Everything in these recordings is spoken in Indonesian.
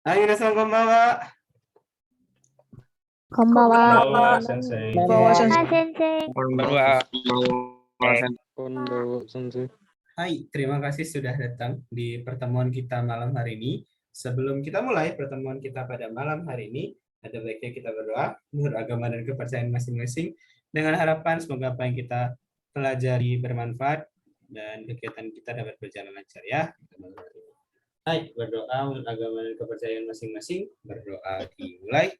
Hai, minasan konbanwa. こんばんは。 Konbanwa, sensei. Konbanwa, Oke. sensei. Hai, terima kasih sudah datang di pertemuan kita malam hari ini. Sebelum kita mulai pertemuan kita pada malam hari ini, ada baiknya kita berdoa menurut agama dan kepercayaan masing-masing dengan harapan semoga apa yang kita pelajari bermanfaat dan kegiatan kita dapat berjalan lancar ya. Hai, berdoa menurut agama dan kepercayaan masing-masing. Berdoa dimulai.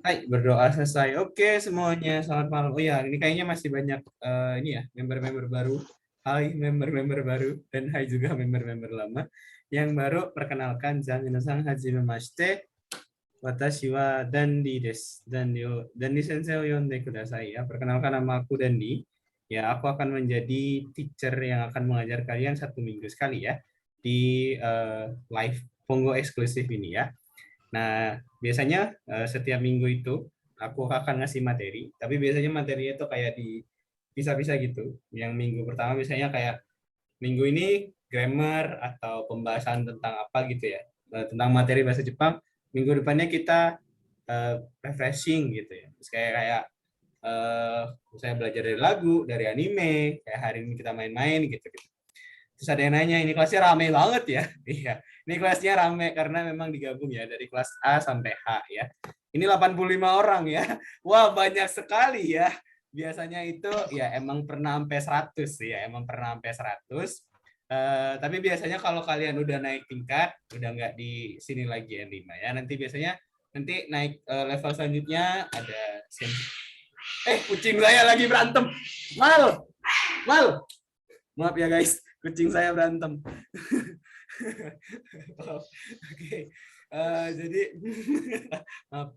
Hai, berdoa selesai. Oke, semuanya selamat malam. Oh ya, ini kayaknya masih banyak ini ya, member-member baru. Hai, member-member baru dan hai juga member-member lama. Yang baru perkenalkan Zhang Minasang Hajime Mashite. Watashi wa Dandi desu. Dandi sensei o yonde kudasai ya. Perkenalkan nama aku Dandi. Ya, aku akan menjadi teacher yang akan mengajar kalian 1 minggu sekali ya di live Pongo eksklusif ini ya. Nah, biasanya setiap minggu itu aku akan ngasih materi, tapi biasanya materinya itu kayak di pisah-pisah gitu. Yang minggu pertama biasanya kayak minggu ini grammar atau pembahasan tentang apa gitu ya, tentang materi bahasa Jepang. Minggu depannya kita refreshing gitu ya. Terus kayak saya belajar dari lagu, dari anime, kayak hari ini kita main-main gitu. Terus ada yang nanya, ini kelasnya rame banget ya? Iya, ini kelasnya rame karena memang digabung ya, dari kelas A sampai H ya. Ini 85 orang ya. Wah, banyak sekali ya. Biasanya itu ya emang pernah sampai 100 ya, emang pernah sampai 100. Tapi biasanya kalau kalian udah naik tingkat, udah nggak di sini lagi N5 ya. Nanti biasanya nanti naik level selanjutnya ada kucing saya lagi berantem. Mal. Maaf ya guys, kucing saya berantem. Oke. Jadi maaf,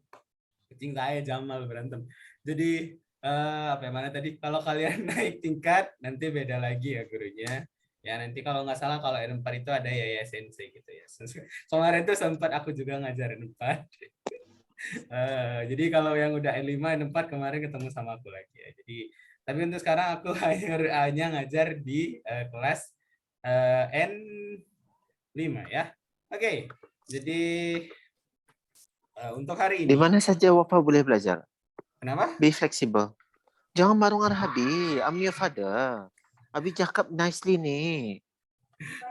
kucing saya Jamal berantem. Jadi apa yang mana tadi? Kalau kalian naik tingkat nanti beda lagi ya gurunya. Ya nanti kalau nggak salah kalau N4 itu ada Yaya Sensei gitu ya. Kemarin tuh sempat aku juga ngajar N4. Jadi kalau yang udah N5, N4 kemarin ketemu sama aku lagi ya. Jadi tapi untuk sekarang aku hanya ngajar di kelas N5 ya. Oke. Jadi untuk hari ini. Di mana saja Wafa boleh belajar. Kenapa? Be flexible. Jangan marungan Habi. I'm your father. Abi cakap nicely nih.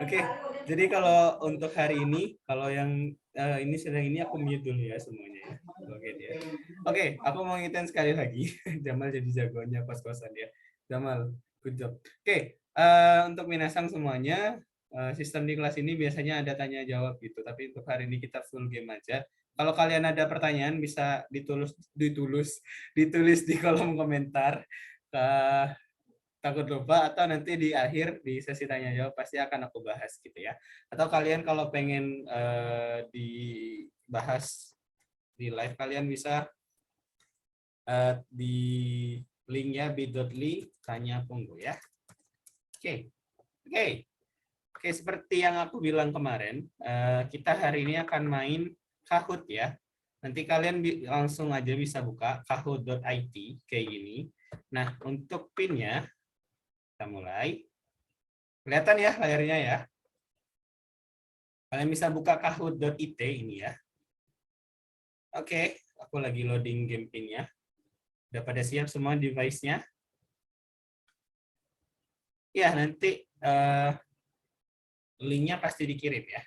Oke. Jadi kalau untuk hari ini, kalau yang ini sedang ini aku mute dulu ya semuanya ya. Oke dia. Oke, aku mau ngingetin sekali lagi. Jamal jadi jagoannya kos-kosan ya. Jamal, good job. Oke, untuk minasang semuanya, sistem di kelas ini biasanya ada tanya jawab gitu, tapi untuk hari ini kita full game aja. Kalau kalian ada pertanyaan bisa ditulis di kolom komentar. Takut lupa atau nanti di akhir di sesi tanya jawab pasti akan aku bahas gitu ya. Atau kalian kalau pengen dibahas di live kalian bisa di linknya bit.ly tanya Punggo ya. Oke. Seperti yang aku bilang kemarin, kita hari ini akan main Kahoot ya. Nanti kalian langsung aja bisa buka kahoot.it kayak gini. Nah, untuk pinnya kita mulai. Kelihatan ya layarnya ya. Kalian bisa buka kahoot.it ini ya. Oke, aku lagi loading game pinnya. Udah pada siap semua device-nya? Ya, nanti linknya pasti dikirim ya.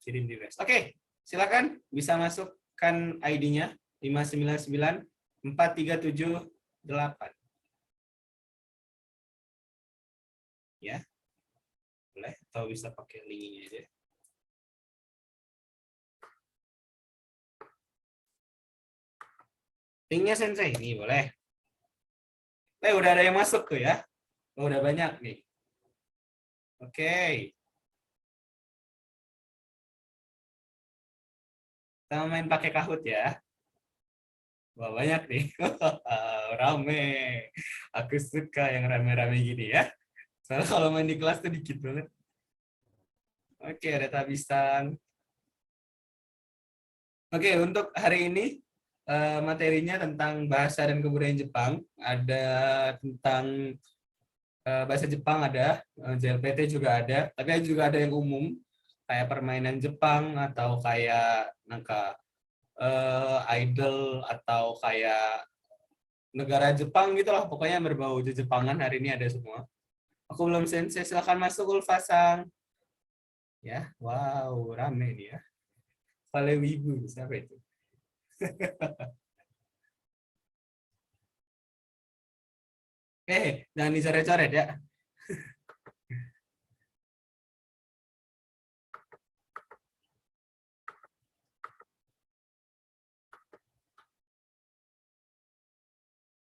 Kirim device. Oke, silakan bisa masukkan ID-nya 5994378. Ya. Boleh atau bisa pakai link-nya aja. Linknya Sensei ini boleh. Udah ada yang masuk tuh ya. Oh, udah banyak nih. Oke. Kita main pakai Kahoot ya. Wah, banyak nih. Rame. Aku suka yang rame-rame gini ya. Soalnya kalau main di kelas tuh dikit banget. Oke, ada tabisan. Oke, untuk hari ini materinya tentang bahasa dan kebudayaan Jepang, ada tentang bahasa Jepang ada, JLPT juga ada, tapi juga ada yang umum kayak permainan Jepang atau kayak idol atau kayak negara Jepang gitulah, pokoknya berbau Jepangan hari ini ada semua. Aku belum sensei, silahkan masuk Ulfasang. Ya, wow, rame nih ya. Vale Wibu, siapa itu? Jangan dicoret-coret ya.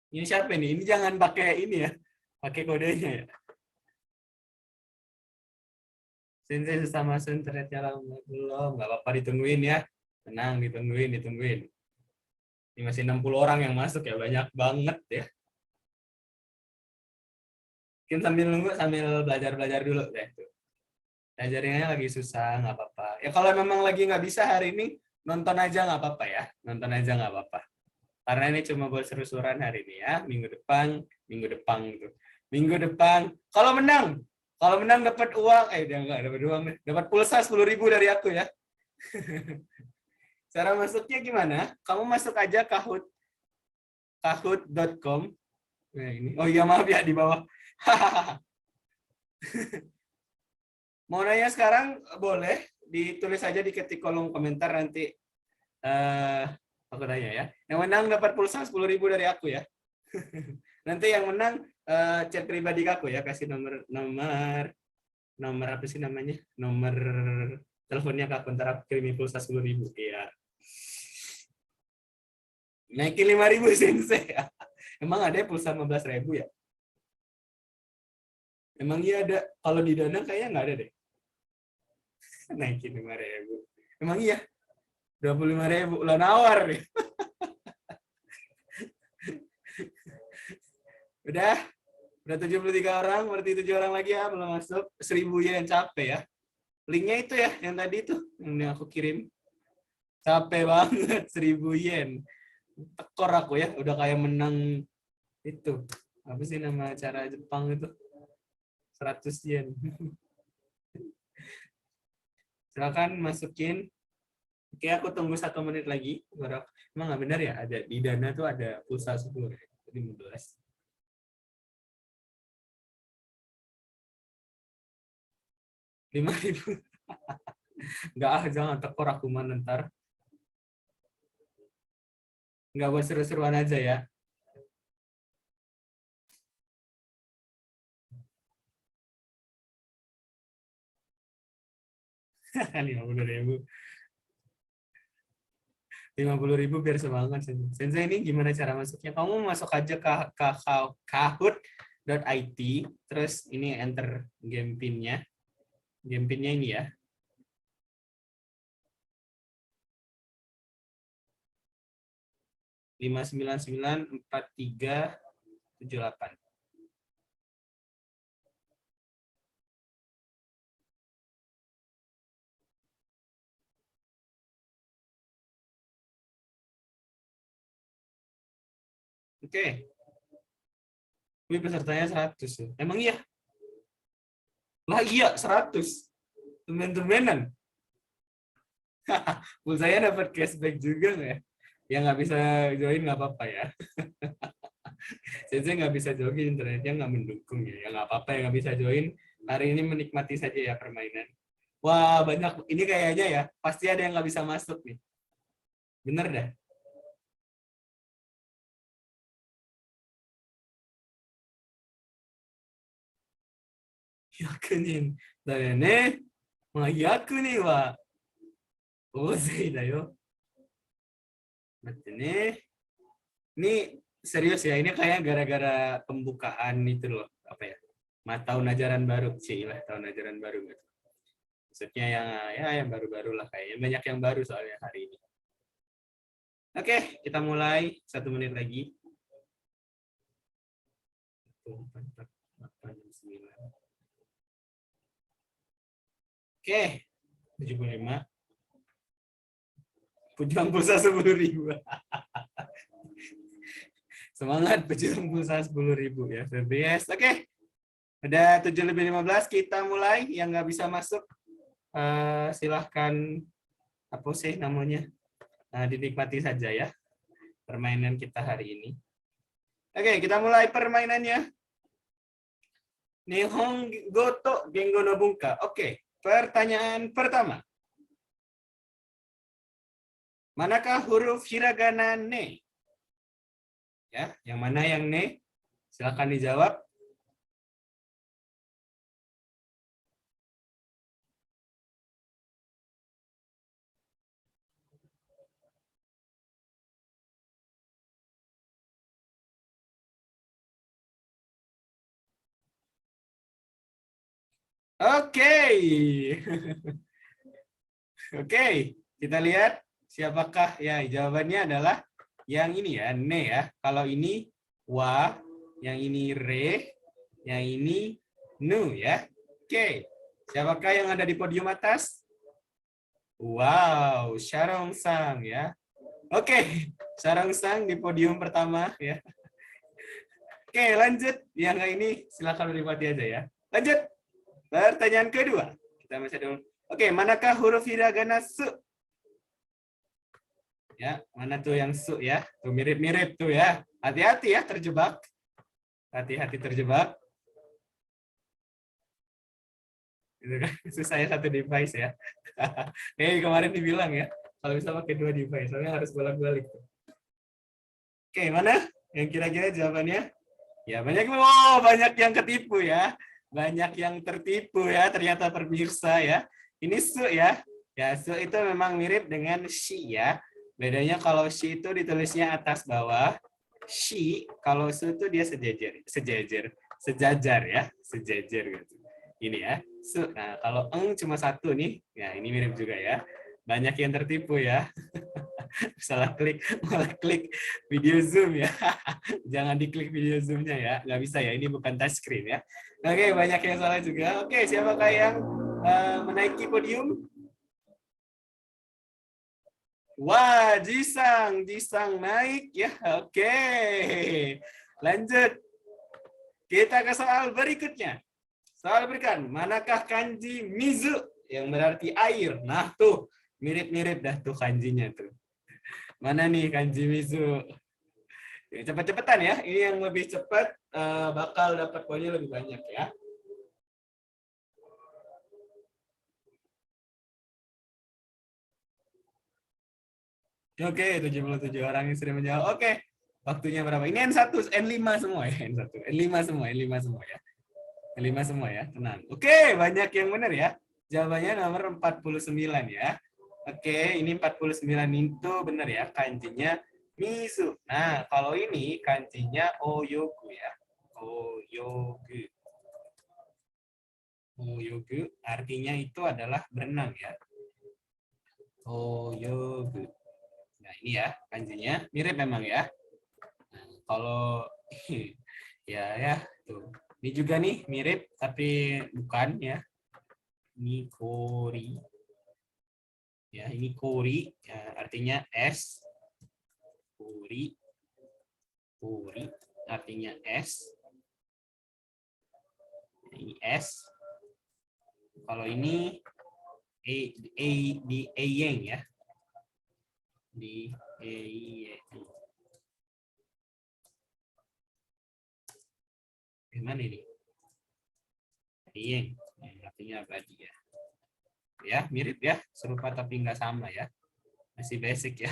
Ini siapa nih? Ini jangan pakai ini ya. Pakai kodenya ya. Sensei sama internetnya lama belum. Nggak apa-apa ditungguin ya. Tenang, ditungguin. Ini masih 60 orang yang masuk ya. Banyak banget ya. Mungkin sambil nunggu, sambil belajar-belajar dulu deh. Belajarnya lagi susah, nggak apa-apa. Ya kalau memang lagi nggak bisa hari ini, nonton aja nggak apa-apa ya. Nonton aja nggak apa-apa. Karena ini cuma buat seru-seruan hari ini ya. Minggu depan gitu. Minggu depan, kalau menang dapat uang, dia nggak dapat uang, dapat pulsa 10.000 dari aku ya. Cara masuknya gimana? Kamu masuk aja kahoot.com. Nah, ini. Oh iya maaf ya di bawah. Mau nanya sekarang boleh ditulis aja di ketik kolom komentar nanti aku tanya ya. Yang menang dapat pulsa 10.000 dari aku ya. Nanti yang menang chat pribadi ke aku ya, kasih nomor apa sih namanya? Nomor teleponnya ke aku, ntar aku kirim pulsa 10.000. Iya. Naikin 5.000 sensei. Emang ada pulsa 15.000 ya? Emang iya ada. Kalau di Dana kayaknya nggak ada deh. Naikin 5.000. Emang iya? 25.000. Lah nawar nih. Udah 73 orang, berarti 7 orang lagi ya belum masuk. 1.000 yen capek ya. Linknya itu ya, yang tadi itu yang aku kirim. Capek banget 1.000 yen. Tekor aku ya, udah kayak menang itu. Apa sih nama acara Jepang itu? 100 yen. Silakan masukin. Oke, aku tunggu 1 menit lagi. Emang nggak benar ya? Ada di Dana tuh ada pulsa 10, jadi 15. 5.000. Nggak jangan tekor aku mah ntar. Nggak buat seru-seruan aja ya. Kan 50.000. 50.000 biar semangat. Sensei ini gimana cara masuknya? Kamu masuk aja ke kahoot.it, terus ini enter game pinnya. Game pinnya ini ya. 5994378. Oke. Ini pesertanya 100 ya. Emang iya? Lah iya 100. Temen-temenan. Pulsanya dapat cashback juga nggak ya? Yang nggak bisa join nggak apa-apa ya. Saya nggak bisa join, internetnya nggak mendukung ya. Ya nggak apa-apa yang nggak bisa join. Hari ini menikmati saja ya permainan. Wah banyak. Ini kayaknya ya. Pasti ada yang nggak bisa masuk nih. Bener dah.100人だよね。まあ、100人は大勢だよ。待ってね。Ini serius ya, ini kayak gara-gara pembukaan itu loh, apa ya? Tahun ajaran baru sih lah, tahun ajaran baru gitu. Maksudnya yang ya yang baru-baru lah kayaknya, banyak yang baru soalnya hari ini. Oke, kita mulai 1 menit lagi. 4, 4, 8, 9. Oke, 75. Pejuang pulsa 10.000. Semangat pejuang pulsa 10.000 ya. Yes. Oke. Udah 7:15 kita mulai. Yang nggak bisa masuk silahkan apa sih namanya? Dinikmati saja ya permainan kita hari ini. Oke, kita mulai permainannya. Nihon goto gengo no bunka. Oke, pertanyaan pertama. Manakah huruf hiragana ne? Ya, yang mana yang ne? Silakan dijawab. Oke. Oke, kita lihat siapakah ya. Jawabannya adalah yang ini ya, ne ya. Kalau ini wa, yang ini re, yang ini nu ya. Oke. Siapakah yang ada di podium atas? Wow, Sharong Sang ya. Oke, Sharong Sang di podium pertama ya. Oke, lanjut. Yang ini silakan menikmati aja ya. Lanjut. Pertanyaan kedua. Kita masih dulu. Oke, manakah huruf hiragana su? Ya, mana tuh yang su ya? Tuh mirip-mirip tuh ya. Hati-hati ya terjebak. Hati-hati terjebak. Itu kan susah ya satu device ya. Kemarin dibilang ya, kalau bisa pakai 2 device, soalnya harus bolak-balik. Oke, mana yang kira-kira jawabannya? Ya, banyak yang ketipu ya. Banyak yang tertipu ya, ternyata pemirsa ya. Ini su ya. Ya, su itu memang mirip dengan shi ya. Bedanya kalau shi itu ditulisnya atas bawah. Shi kalau su itu dia sejajar ya, sejajar gitu. Ini ya. Su. Nah, kalau eng cuma satu nih. Ya, ini mirip juga ya. Banyak yang tertipu ya. Salah klik, malah klik video Zoom ya. Jangan diklik video Zoom-nya ya. Nggak bisa ya, ini bukan touchscreen ya. Oke, banyak yang salah juga. Oke, siapakah yang menaiki podium? Wah, Jisang naik ya. Oke. Lanjut. Kita ke soal berikutnya. Soal berikan, manakah kanji mizu yang berarti air? Nah, tuh mirip-mirip dah tuh kanjinya tuh. Mana nih kanji mizu? Cepet-cepetan ya. Ini yang lebih cepat bakal dapat poinnya lebih banyak ya. Oke, 77 orang yang sudah menjawab. Oke, waktunya berapa? Ini N1, N5 semua ya. N1, N5 semua ya. N5 semua ya, tenang. Oke, banyak yang benar ya. Jawabannya nomor 49 ya. Oke, ini 49 itu benar ya. Kanjinya mizu. Nah, kalau ini kanjinya oyogu ya. Oyogu. Oyogu artinya itu adalah berenang ya. Oyogu. Nah, ini ya kanjinya mirip memang ya. Nah, kalau ya tuh. Ini juga nih mirip tapi bukan ya. Ini kori. Ya, ini kori ya, artinya es. Kori. Kori artinya es. Ini es. Kalau ini di eyeng ya. Di gimana ini? Eyeng, artinya abadi ya. Ya, mirip ya, serupa tapi nggak sama ya. Masih basic ya.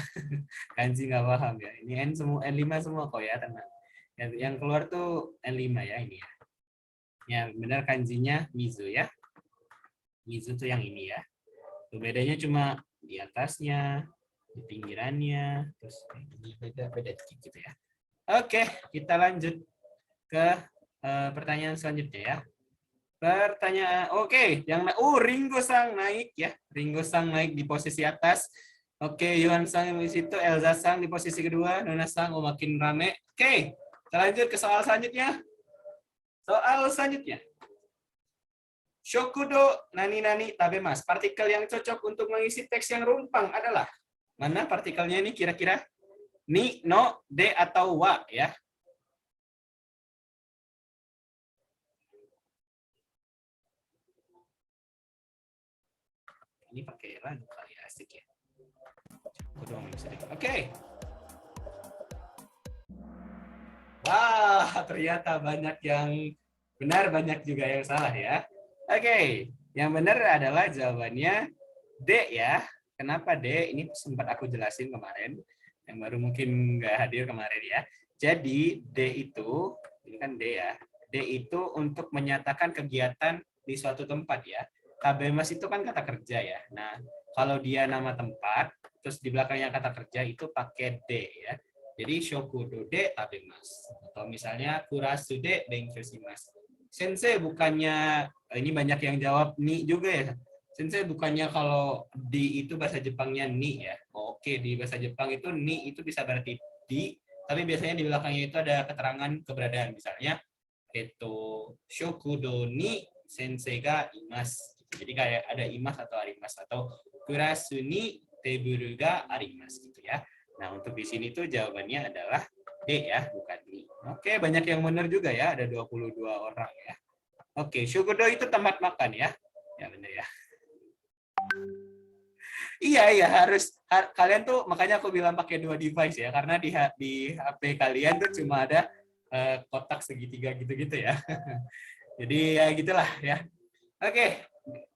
Kanji nggak paham ya. Ini N5 semua kok ya, tenang. Yang keluar tuh N5 ya ini ya. Ya, benar kanjinya mizu ya. Mizu tuh yang ini ya. Tuh, bedanya cuma di atasnya, di pinggirannya, terus ini beda dikit gitu ya. Oke, kita lanjut ke pertanyaan selanjutnya ya. Pertanyaan, oke, yang Ringo Sang naik ya. Ringo Sang naik di posisi atas. Oke, Yuan Sang di situ, Elza Sang di posisi kedua, Nona Sang makin rame. Oke, kita lanjut ke soal selanjutnya. Soal selanjutnya. Shokudo nani tabemasu. Partikel yang cocok untuk mengisi teks yang rumpang adalah Mana partikelnya ini kira-kira? Ni, no, de, atau wa ya? Ini pakai run kali ya, asik ya. Oke. Wah, ternyata banyak yang benar, banyak juga yang salah ya. Oke, yang benar adalah jawabannya D ya. Kenapa D? Ini sempat aku jelasin kemarin. Yang baru mungkin nggak hadir kemarin ya. Jadi D itu, ini kan D ya. D itu untuk menyatakan kegiatan di suatu tempat ya. Tabemas itu kan kata kerja ya. Nah, kalau dia nama tempat, terus di belakangnya kata kerja itu pakai D ya. Jadi shokudo de tabemas. Atau misalnya kurasu de benkyoshimasu. Sensei bukannya, ini banyak yang jawab ni juga ya. Sensei bukannya kalau di itu bahasa Jepangnya ni ya. Oke, di bahasa Jepang itu ni itu bisa berarti di, tapi biasanya di belakangnya itu ada keterangan keberadaan. Misalnya, shokudo ni sensei ga imasu. Jadi kayak ada imas atau arimas, atau kurasu ni teburu ga arimasu gitu ya. Nah, untuk di sini tuh jawabannya adalah D ya, bukan ni. Oke, banyak yang benar juga ya, ada 22 orang ya. Oke, shokudo itu tempat makan ya. Ya benar ya. Iya harus kalian tuh, makanya aku bilang pakai 2 device ya, karena di HP kalian tuh cuma ada kotak segitiga gitu-gitu ya. Jadi ya gitulah ya. Oke,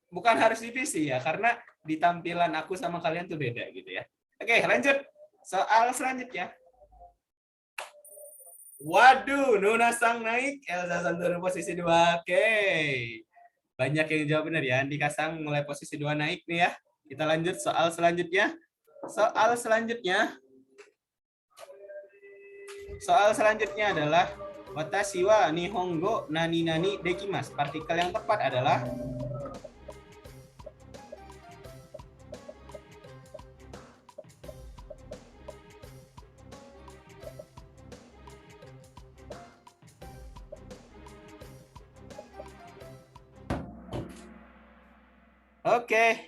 bukan harus divisi ya, karena di tampilan aku sama kalian tuh beda gitu ya. Oke, lanjut. Soal selanjutnya. Waduh, Nuna Sang naik, Elsa Santoro posisi 2. Oke. Banyak yang jawab benar ya. Andika Sang mulai posisi 2 naik nih ya. Kita lanjut soal selanjutnya. Soal selanjutnya adalah watashi wa nihongo nani nani dekimasu. Partikel yang tepat adalah Oke,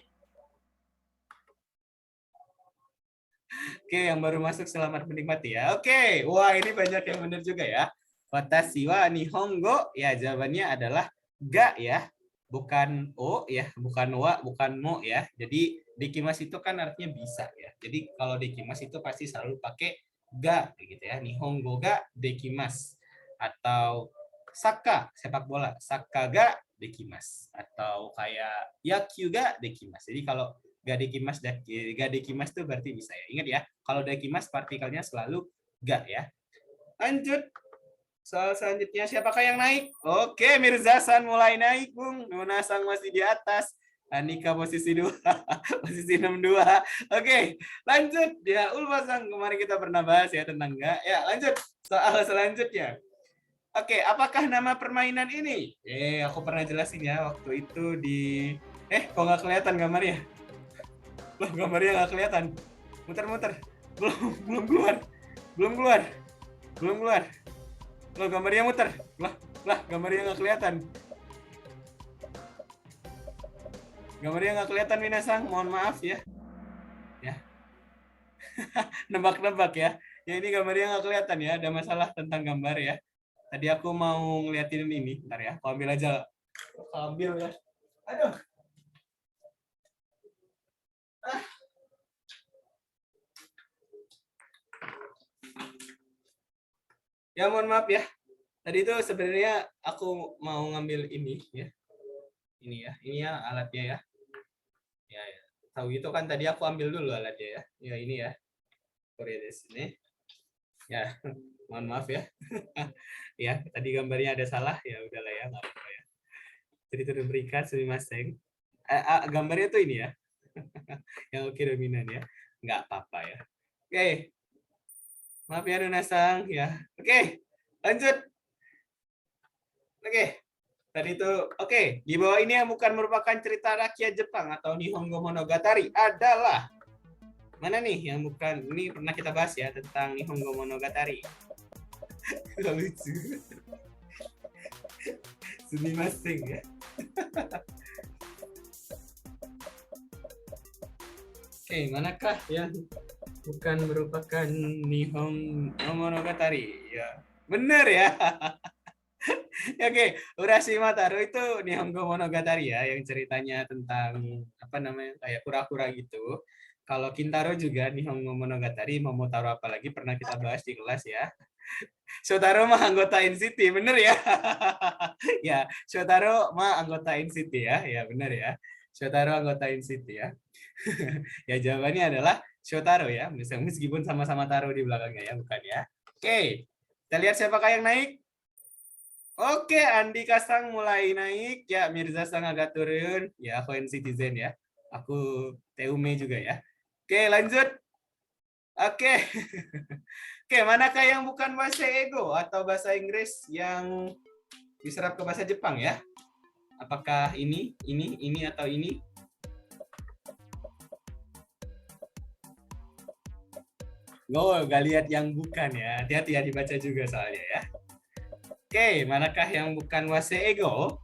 yang baru masuk selamat menikmati ya. Oke, wah ini banyak yang benar juga ya. Watashi wa nihongo, ya jawabannya adalah ga ya. Bukan o ya, bukan wa, bukan mo ya. Jadi dekimasu itu kan artinya bisa ya. Jadi kalau dekimasu itu pasti selalu pakai ga gitu ya. Nihongo ga dekimasu. Atau saka, sepak bola. Saka ga dekimasu. Atau kayak yakyuu ga dekimasu. Jadi kalau ga dekimasu itu berarti bisa ya. Ingat ya, kalau dekimasu partikelnya selalu ga ya. Lanjut. Soal selanjutnya, siapakah yang naik? Oke, Mirza-san mulai naik, Bung. Nuna Sang masih di atas. Anika posisi 2. Posisi 62. Oke, lanjut. Ya, Ulfa-san, kemarin kita pernah bahas ya tentang ga. Ya, lanjut. Soal selanjutnya. Oke, apakah nama permainan ini? Aku pernah jelasin ya waktu itu di... kok nggak kelihatan gambarnya? Loh, gambarnya nggak kelihatan. Muter-muter. Belum keluar. Loh, gambarnya muter. Lah, gambarnya nggak kelihatan. Gambarnya nggak kelihatan, Minasang. Mohon maaf ya. Ya. Nebak-nebak ya. Ya, ini gambarnya nggak kelihatan ya. Ada masalah tentang gambar ya. Tadi aku mau ngeliatin ini. Bentar ya. Aku ambil aja. Aku ambil ya. Aduh. Ya, mohon maaf ya. Tadi itu sebenarnya aku mau ngambil ini ya. Ini ya alatnya ya. Ya. Tahu gitu kan, tadi aku ambil dulu alatnya ya. Ya ini ya. Korea di sini. Ya, mohon maaf ya. Ya, tadi gambarnya ada salah, ya udahlah ya, nggak apa-apa ya. Jadi itu diberikan sumimasen. Gambarnya tuh ini ya. Yang oke dominan ya. Nggak apa-apa ya. Oke. Maaf ya Nunasang ya. Oke, lanjut. Oke. Tadi itu di bawah ini yang bukan merupakan cerita rakyat Jepang atau Nihongo Monogatari adalah mana nih yang bukan, ini pernah kita bahas ya tentang Nihongo Monogatari. Lucu. Sumimasen ya. Manakah yang bukan merupakan Nihon Monogatari. Ya, bener ya. Oke, Urashima Taro itu Nihongo Monogatari ya, yang ceritanya tentang apa namanya kayak kura-kura gitu. Kalau Kintaro juga Nihongo Monogatari, Momotaro apalagi pernah kita bahas di kelas ya. Shotaro mah anggota NCT, bener ya? Ya, Shotaro mah anggota NCT ya, ya bener ya. Shotaro anggota NCT ya. Ya jawabannya adalah Shotaro ya, meskipun sama-sama Taro di belakangnya ya, bukan ya. Oke, kita lihat siapakah yang naik. Oke, Andika Sang mulai naik. Ya, Mirza Sang agak turun. Ya, aku citizen ya. Aku Teume juga ya. Oke, lanjut. Oke. Oke, manakah yang bukan bahasa ego atau bahasa Inggris yang diserap ke bahasa Jepang ya? Apakah ini atau ini? Oh, gak lihat yang bukan ya. Hati-hati ya dibaca juga soalnya ya. Oke, manakah yang bukan wase ego?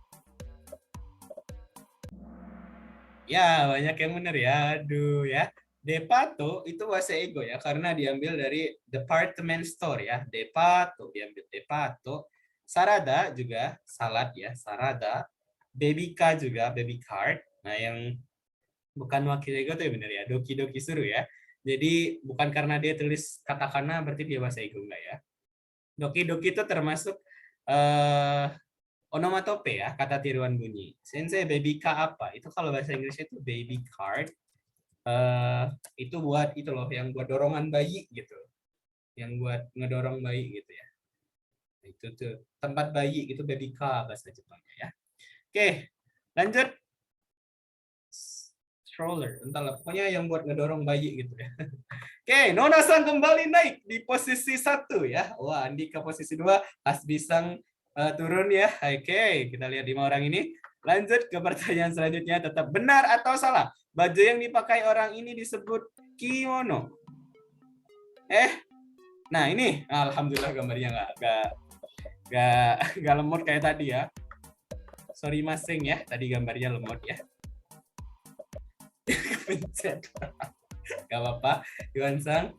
Ya, banyak yang benar ya. Aduh ya. Depato itu bahasa ego ya, karena diambil dari department store ya. Depato diambil Depato. Sarada juga salad ya, Sarada. Babyka juga baby card. Nah, yang bukan wakil ego itu ya benar ya. Doki Doki Suru ya. Jadi bukan karena dia tulis katakana berarti dia bahasa ego enggak ya. Doki Doki itu termasuk eh onomatope ya, kata tiruan bunyi. Sensei baby ka apa? Itu kalau bahasa Inggrisnya itu baby card. eh itu buat itu loh, yang buat dorongan bayi gitu. Yang buat ngedorong bayi gitu ya. Itu tuh tempat bayi itu baby car bahasa Jepangnya ya. Oke, lanjut. Stroller, entahlah pokoknya yang buat ngedorong bayi gitu ya. Oke, Nona Sang kembali naik di posisi 1 ya. Wah, Andi ke posisi 2, Hasbi Sang turun ya. Oke, kita lihat 5 orang ini. Lanjut ke pertanyaan selanjutnya, tetap benar atau salah? Baju yang dipakai orang ini disebut kimono. Nah ini, alhamdulillah gambarnya nggak lemot kayak tadi ya. Sorry masing ya, tadi gambarnya lemot ya. Pencet. Gak apa-apa, Yuan Sang.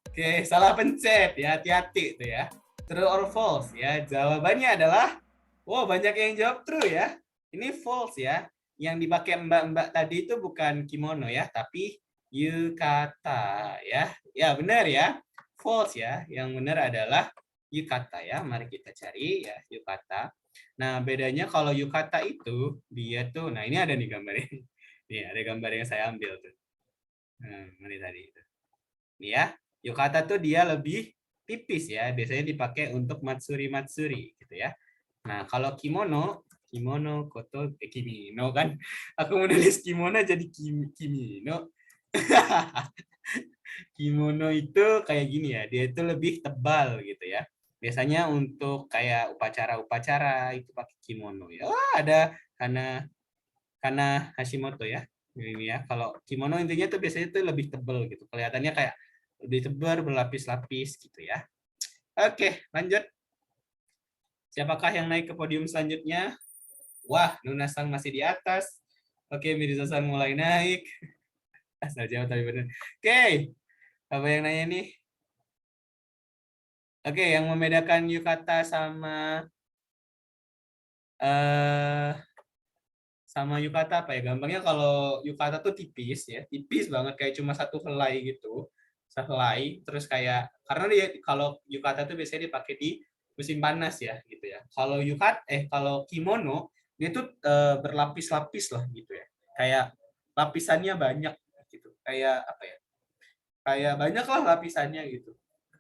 Oke, salah pencet ya, hati-hati tuh ya. True or false ya, jawabannya adalah, wow banyak yang jawab true ya. Ini false ya. Yang dipakai mbak-mbak tadi itu bukan kimono ya, tapi yukata ya. Ya benar ya, false ya. Yang benar adalah yukata ya. Mari kita cari ya yukata. Nah bedanya kalau yukata itu dia tuh, nah ini ada nih gambarnya. Nih ada gambar yang saya ambil tuh. Nah, ini tadi itu. Nih ya, yukata tuh dia lebih tipis ya. Biasanya dipakai untuk matsuri-matsuri gitu ya. Nah, kalau kimono, kimono koto kimino kan. Aku menulis kimono jadi kimino. Kimono itu kayak gini ya, dia itu lebih tebal gitu ya. Biasanya untuk kayak upacara-upacara itu pakai kimono ya. Wah, ada Kana Hashimoto ya. Ini ya, kalau kimono intinya tuh biasanya tuh lebih tebal gitu. Kelihatannya kayak lebih tebal berlapis-lapis gitu ya. Oke, lanjut. Siapakah yang naik ke podium selanjutnya? Wah, Nuna Sang masih di atas. Oke, Mirza Sang mulai naik. Asal jawab tapi benar. Oke, apa yang nanya nih? Oke, yang membedakan yukata eh sama yukata apa ya? Gampangnya kalau yukata tuh tipis ya, tipis banget kayak cuma satu helai gitu. Sehelai, terus kayak karena dia kalau yukata tuh biasanya dipakai di musim panas ya gitu ya. Kalau kimono dia tuh berlapis-lapis lah gitu ya. Kayak lapisannya banyak gitu. Kayak apa ya? Kayak banyak lah lapisannya gitu.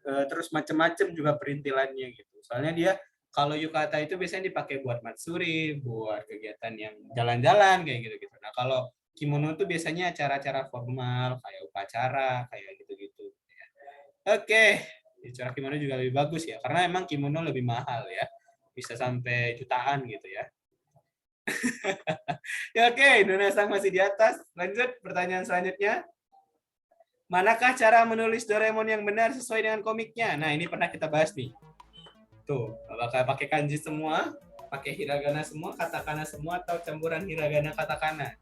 Terus macem-macem juga perintilannya gitu. Soalnya dia kalau yukata itu biasanya dipakai buat matsuri, buat kegiatan yang jalan-jalan kayak gitu-gitu. Nah, kalau kimono itu biasanya acara-acara formal, kayak upacara, kayak gitu-gitu. Oke, acara kimono juga lebih bagus ya, karena emang kimono lebih mahal ya. Bisa sampai jutaan gitu ya. Ya oke, Nuna Sang masih di atas. Lanjut pertanyaan selanjutnya. Manakah cara menulis Doraemon yang benar sesuai dengan komiknya? Nah, ini pernah kita bahas nih. Tuh, apakah pakai kanji semua, pakai hiragana semua, katakana semua, atau campuran hiragana katakana?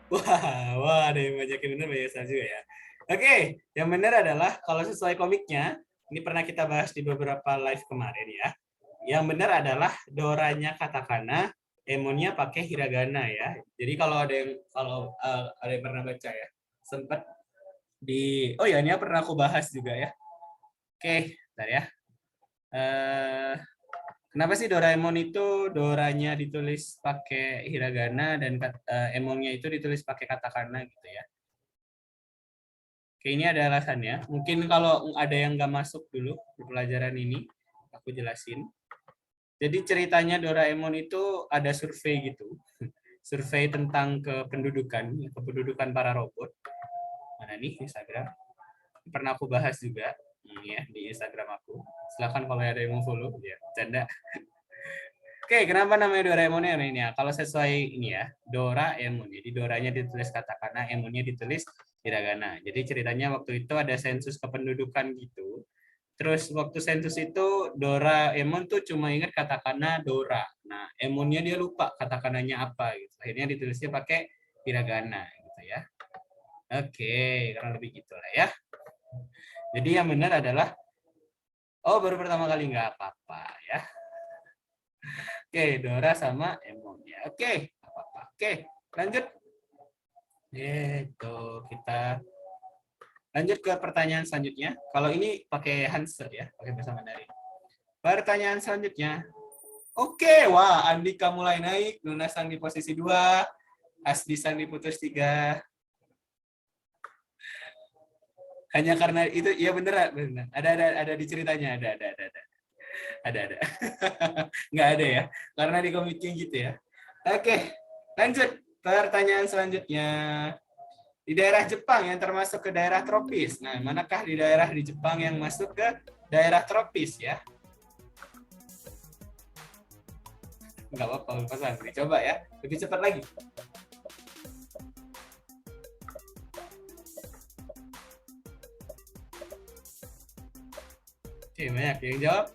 Wah, ada yang banyak yang benar, banyak salah juga ya. Oke, yang benar adalah kalau sesuai komiknya, ini pernah kita bahas di beberapa live kemarin ya. Yang benar adalah Doranya katakana, Emonnya pakai hiragana ya. Jadi kalau ada yang pernah baca ya, sempat oh ya ini pernah aku bahas juga ya. Oke, bentar ya. Eh, Kenapa sih Doraemon itu Doranya ditulis pakai hiragana dan Emonnya itu ditulis pakai katakana gitu ya? Oke, ini ada alasannya. Mungkin kalau ada yang nggak masuk dulu di pelajaran ini, aku jelasin. Jadi ceritanya Doraemon itu ada survei gitu, survei tentang kependudukan para robot. Mana nih Instagram? Pernah aku bahas juga ini ya di Instagram aku. Silakan kalau ada yang mau follow ya. Canda. Oke, kenapa namanya Doraemon ini ya? Kalau sesuai ini ya, Doraemon. Jadi Doranya ditulis katakana, Emonnya ditulis hiragana. Jadi ceritanya waktu itu ada sensus kependudukan gitu. Terus waktu sensus itu Doraemon tuh cuma ingat katakana Dora. Nah, Emonnya dia lupa katakananya apa gitu. Akhirnya ditulisnya pakai hiragana gitu ya. Oke, kurang lebih gitulah ya. Jadi yang benar adalah baru pertama kali nggak apa-apa ya. Oke, Dora sama Emon ya. Oke, apa-apa. Oke, lanjut. Itu kita lanjut ke pertanyaan selanjutnya. Kalau ini pakai Hanse ya, pakai bahasa Mandarin. Pertanyaan selanjutnya. Oke, wah Andika mulai naik, Luna Sang di posisi 2, Asdi Sang di putus 3. Hanya karena itu, iya bener, bener. Ada di ceritanya, ada. Nggak ada ya, karena di komiknya gitu ya. Oke, lanjut. Pertanyaan selanjutnya. Di daerah Jepang yang termasuk ke daerah tropis. Nah, manakah di daerah di Jepang yang masuk ke daerah tropis ya? Nggak apa-apa, pasang. Dicoba ya. Lebih cepat lagi. Oke, banyak yang jawab.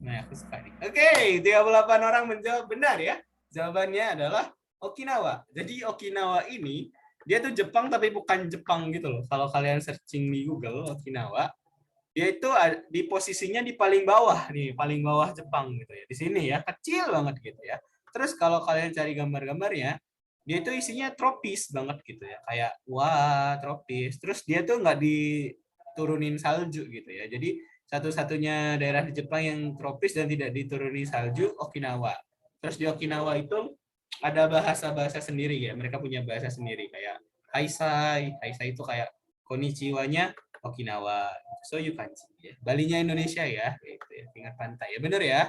Nah, aku suka nih. Oke, 38 orang menjawab benar ya. Jawabannya adalah Okinawa. Jadi Okinawa ini dia tuh Jepang tapi bukan Jepang gitu loh. Kalau kalian searching di Google Okinawa, dia itu di posisinya di paling bawah nih, paling bawah Jepang gitu ya. Di sini ya, kecil banget gitu ya. Terus kalau kalian cari gambar-gambarnya, dia itu isinya tropis banget gitu ya. Kayak wah, tropis. Terus dia tuh nggak diturunin salju gitu ya. Jadi satu-satunya daerah di Jepang yang tropis dan tidak dituruni salju Okinawa. Terus di Okinawa itu ada bahasa-bahasa sendiri ya. Mereka punya bahasa sendiri kayak Haisai. Haisai itu kayak konnichiwa-nya Okinawa. So you can see ya. Balinya Indonesia ya, gitu ya. Tingkat pantai. Ya benar ya.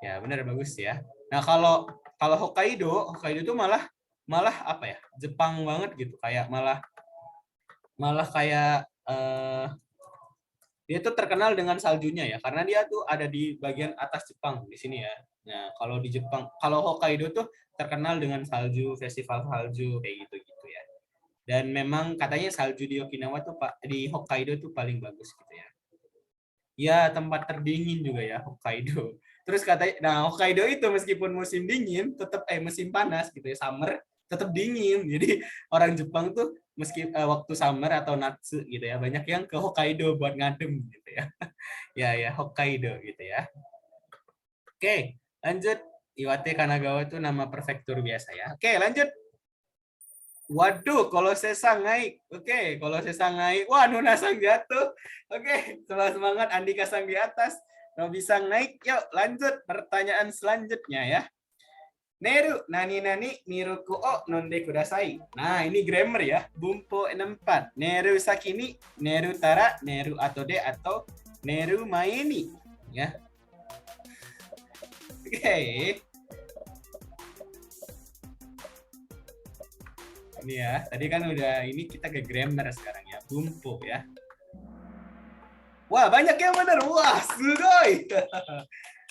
Ya benar bagus ya. Nah, kalau kalau Hokkaido itu malah malah apa ya? Jepang banget gitu. Kayak malah malah kayak dia tuh terkenal dengan saljunya ya, karena dia tuh ada di bagian atas Jepang di sini ya. Nah, kalau di Jepang, kalau Hokkaido tuh terkenal dengan salju, festival salju kayak gitu-gitu ya. Dan memang katanya salju di Okinawa tuh di Hokkaido tuh paling bagus gitu ya. Ya, tempat terdingin juga ya Hokkaido. Terus katanya, nah Hokkaido itu meskipun musim dingin, tetap musim panas gitu ya, summer, tetap dingin. Jadi orang Jepang tuh waktu summer atau natsu gitu ya, banyak yang ke Hokkaido buat ngadem gitu ya. Ya Hokkaido gitu ya. Oke, lanjut. Iwate Kanagawa itu nama prefektur biasa ya. Oke, lanjut. Waduh, kalau Sesang naik. Oke, kalau Sesang naik. Wah, Nuna Sang jatuh. Oke, semangat Andika Sang di atas. Nobi Sang naik. Yuk, lanjut. Pertanyaan selanjutnya ya. Neru, nani miruku o nonde kudasai. Nah, ini grammar ya. Bumpo 64. Neru sakini, Neru tara, Neru atode atau Neru maeni. Ya. Oke. Ini ya, tadi kan udah ini kita ke grammar sekarang ya, bumpo ya. Wah, banyak yang benar. Wah, sugoi.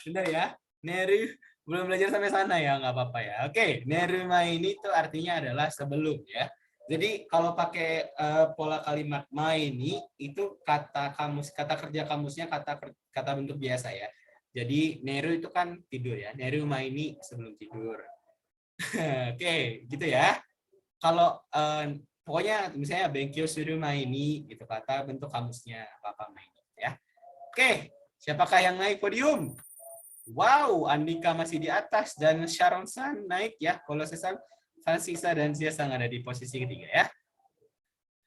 Benar ya. Neru belum belajar sampai sana ya, nggak apa-apa ya. Oke, neru ini itu artinya adalah sebelum ya. Jadi kalau pakai pola kalimat ini itu kata kerja kamusnya kata bentuk biasa ya. Jadi neru itu kan tidur ya. Neru ini sebelum tidur. Oke, gitu ya. kalau pokoknya misalnya Benkyo suru maini gitu kata bentuk kamusnya apa maini ya. Oke, siapakah yang naik podium? Wow, Andika masih di atas dan Sharon San naik ya. Kalau Sesan, Fransisa dan Zia Sang ada di posisi ketiga ya.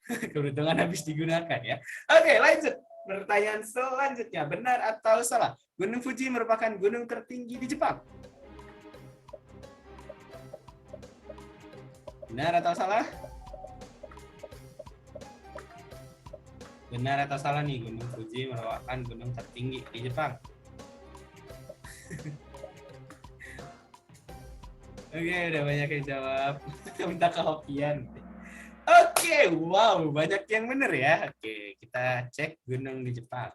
Keberuntungan habis digunakan ya. Oke, lanjut. Pertanyaan selanjutnya, benar atau salah? Gunung Fuji merupakan gunung tertinggi di Jepang. Benar atau salah? Benar atau salah nih, Gunung Fuji merupakan gunung tertinggi di Jepang? Oke, udah banyak yang jawab. Minta kehokian. Oke, wow, banyak yang benar ya. Oke, kita cek gunung di Jepang.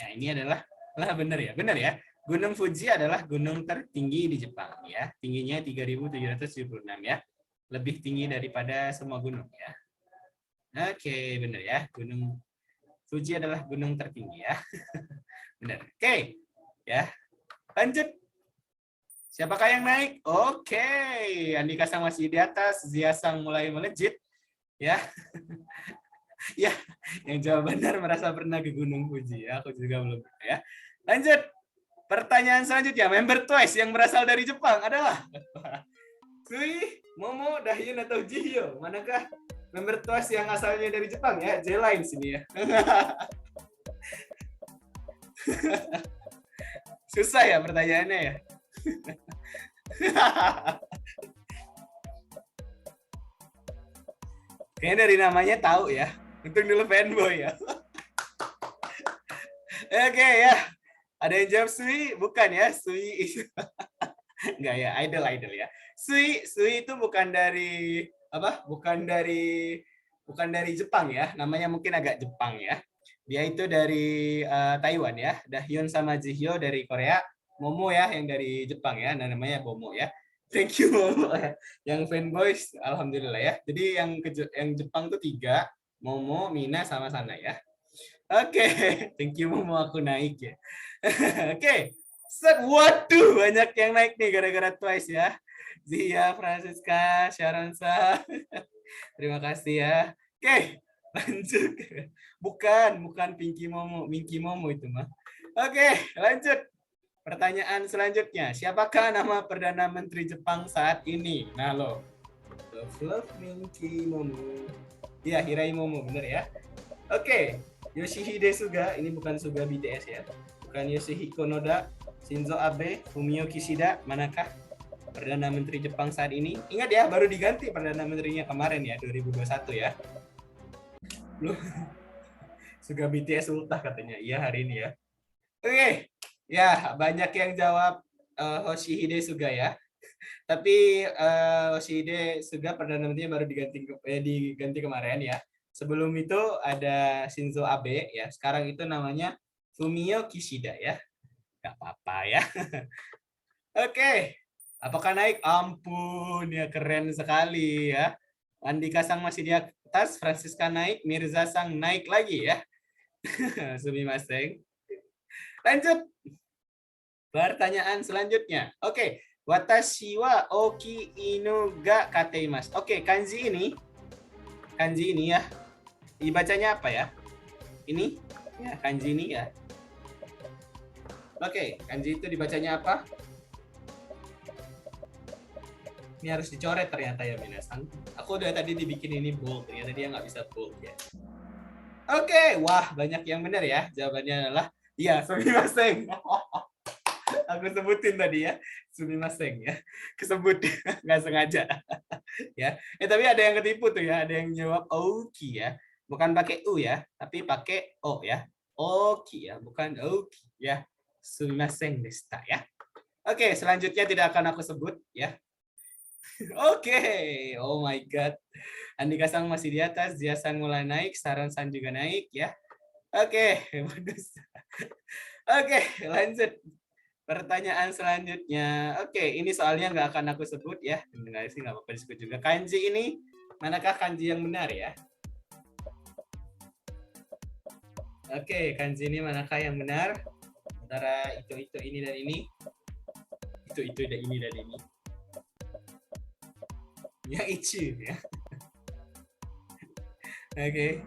Ya, ini adalah benar ya. Benar ya. Gunung Fuji adalah gunung tertinggi di Jepang ya. Tingginya 3.776 ya. Lebih tinggi daripada semua gunung ya. Oke, benar ya. Gunung Fuji adalah gunung tertinggi ya. Benar. Oke. Ya. Lanjut. Siapakah yang naik? Oke. Andika Sang masih di atas, Zia Sang mulai melejit ya. Ya, yang jawab benar merasa pernah ke Gunung Fuji ya. Aku juga belum ya. Lanjut. Pertanyaan selanjutnya, member Twice yang berasal dari Jepang adalah Sui, Momo, Dahyun atau Jihyo? Manakah member Twice yang asalnya dari Jepang ya? J-Line sini ya. Susah ya pertanyaannya ya. Kayaknya dari namanya tahu ya. Untung dulu fanboy ya. Oke ya. Ada yang jawab Sui? Bukan ya. Sui itu enggak ya, idol ya. Sui itu bukan dari apa? Bukan dari Jepang ya. Namanya mungkin agak Jepang ya. Dia itu dari Taiwan ya. Dahyun sama Jihyo dari Korea. Momo ya yang dari Jepang ya. Namanya Momo ya. Thank you Momo. Yang fanboys alhamdulillah ya. Jadi yang Jepang tuh 3, Momo, Mina sama Sana ya. Oke, thank you Momo aku naik ya. Oke. Waduh, banyak yang naik nih gara-gara Twice ya. Zia, Francisca, Sharonsa. Terima kasih ya. Oke, lanjut. Bukan Pinky Momo, Minky Momo itu mah. Oke, lanjut. Pertanyaan selanjutnya, siapakah nama Perdana Menteri Jepang saat ini? Nah lo, love Minky Momo. Iya, Hirai Momo, bener ya. Oke, Yoshihide Suga, ini bukan Suga BTS ya. Bukan Yoshihiko Noda, Shinzo Abe, Fumio Kishida, manakah Perdana Menteri Jepang saat ini? Ingat ya, baru diganti Perdana Menterinya kemarin ya, 2021 ya. Belum. Suga BTS ultah katanya, iya hari ini ya. Oke, ya banyak yang jawab Hoshihide Suga ya. Tapi Hoshihide Suga Perdana Menterinya baru diganti kemarin ya. Sebelum itu ada Shinzo Abe ya. Sekarang itu namanya Fumio Kishida ya. Gak apa-apa ya. Oke. Apakah naik? Ampun ya, keren sekali ya. Andika Sang masih di atas, Francisca naik, Mirza Sang naik lagi ya. Sumimasen. Lanjut. Pertanyaan selanjutnya. Oke. Watashi wa oki inu ga kateimasu. Oke, kanji ini ya. Dibacanya apa ya? Ini ya, kanji ini ya. Oke, kanji itu dibacanya apa? Ini harus dicoret ternyata ya Minasan. Aku udah tadi dibikin ini bold, ternyata dia nggak bisa bold ya. Oke, wah banyak yang benar ya. Jawabannya adalah iya, sumimasen. Aku sebutin tadi ya, sumimasen ya. Kesebut nggak sengaja. Ya. Tapi ada yang ketipu tuh ya, ada yang jawab oki ya. Bukan pakai u ya, tapi pakai o ya. Oki ya, bukan oki ya. Sumimasen deshita ya. Oke, selanjutnya tidak akan aku sebut ya. Oke, oh my god. Andika Sang masih di atas, Zia Sang mulai naik, Saran San juga naik ya. Oke, bagus. Oke, lanjut. Pertanyaan selanjutnya. Oke, ini soalnya nggak akan aku sebut ya. Nggak sih, nggak apa-apa disebut juga. Kanji ini, manakah kanji yang benar ya? Oke, kanji ini manakah yang benar? Antara itu ini dan ini. Itu dan ini dan ini. Yang ichi ya. Oke.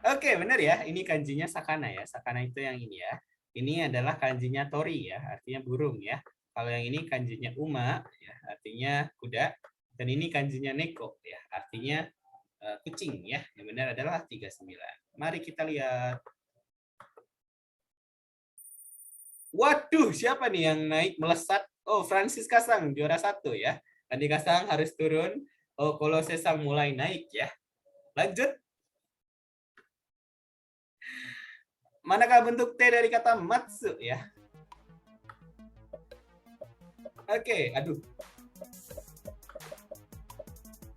Oke, benar ya. Ini kanjinya sakana ya. Sakana itu yang ini ya. Ini adalah kanjinya tori ya, artinya burung ya. Kalau yang ini kanjinya uma ya, artinya kuda. Dan ini kanjinya neko ya, artinya kucing ya. Yang benar adalah 39. Mari kita lihat. Waduh, siapa nih yang naik melesat? Oh, Francis Kasang juara 1 ya. Andi Kasang harus turun. Oh, kalau Sesang mulai naik ya. Lanjut. Manakah bentuk T dari kata matsu ya? Oke, aduh.